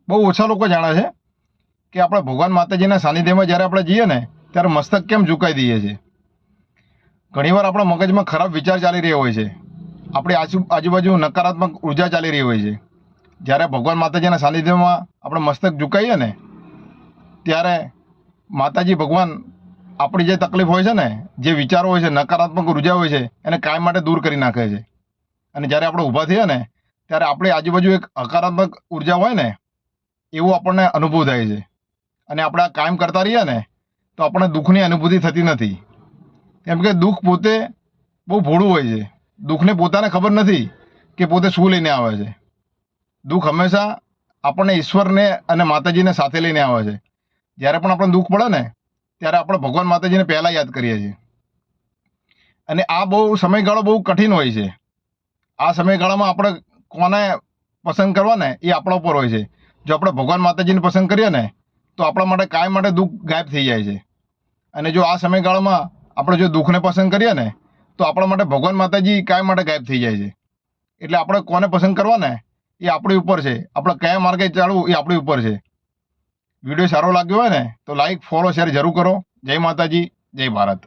બહુ ઓછા લોકો જાણે છે કે આપણે ભગવાન માતાજીના સાનિધ્યમાં જ્યારે આપણે જઈએ ને ત્યારે મસ્તક કેમ ઝુકાઈ દઈએ છીએ. ઘણીવાર આપણા મગજમાં ખરાબ વિચાર ચાલી રહ્યા હોય છે, આપણી આજુબાજુ નકારાત્મક ઉર્જા ચાલી રહી હોય છે. જ્યારે ભગવાન માતાજીના સાનિધ્યમાં આપણે મસ્તક ઝુકાઈએ ને ત્યારે માતાજી ભગવાન આપણી જે તકલીફ હોય છે ને, જે વિચારો હોય છે, નકારાત્મક ઉર્જા હોય છે, એને કાયમ માટે દૂર કરી નાખે છે. અને જ્યારે આપણે ઊભા થઈએ ને ત્યારે આપણી આજુબાજુ એક હકારાત્મક ઉર્જા હોય ને એવું આપણને અનુભવ થાય છે. અને આપણે આ કાયમ કરતા રહીએ ને તો આપણને દુઃખની અનુભૂતિ થતી નથી. કેમ કે દુઃખ પોતે બહુ ભોળું હોય છે. દુઃખને પોતાને ખબર નથી કે પોતે શું લઈને આવે છે. દુઃખ હંમેશા આપણને ઈશ્વરને અને માતાજીને સાથે લઈને આવે છે. જ્યારે પણ આપણને દુઃખ પડે ને ત્યારે આપણે ભગવાન માતાજીને પહેલાં યાદ કરીએ છીએ. અને આ સમયગાળો બહુ કઠિન હોય છે. આ સમયગાળામાં આપણે કોને પસંદ કરવા ને એ આપણા ઉપર હોય છે. જો આપણે ભગવાન માતાજીને પસંદ કરીએ ને તો આપણા માટે કાયમ માટે દુઃખ ગાયબ થઈ જાય છે. અને જો આ સમયગાળામાં આપણે જો દુઃખને પસંદ કરીએ ને તો આપણા માટે ભગવાન માતાજી કાયમ માટે ગાયબ થઈ જાય છે. એટલે આપણે કોને પસંદ કરવા ને એ આપણી ઉપર છે. આપણે કયા માર્ગે ચાલવું એ આપણી ઉપર છે. વિડીયો સારો લાગ્યો હોય ને તો લાઈક, ફોલો, શેર જરૂર કરો. જય માતાજી, જય ભારત.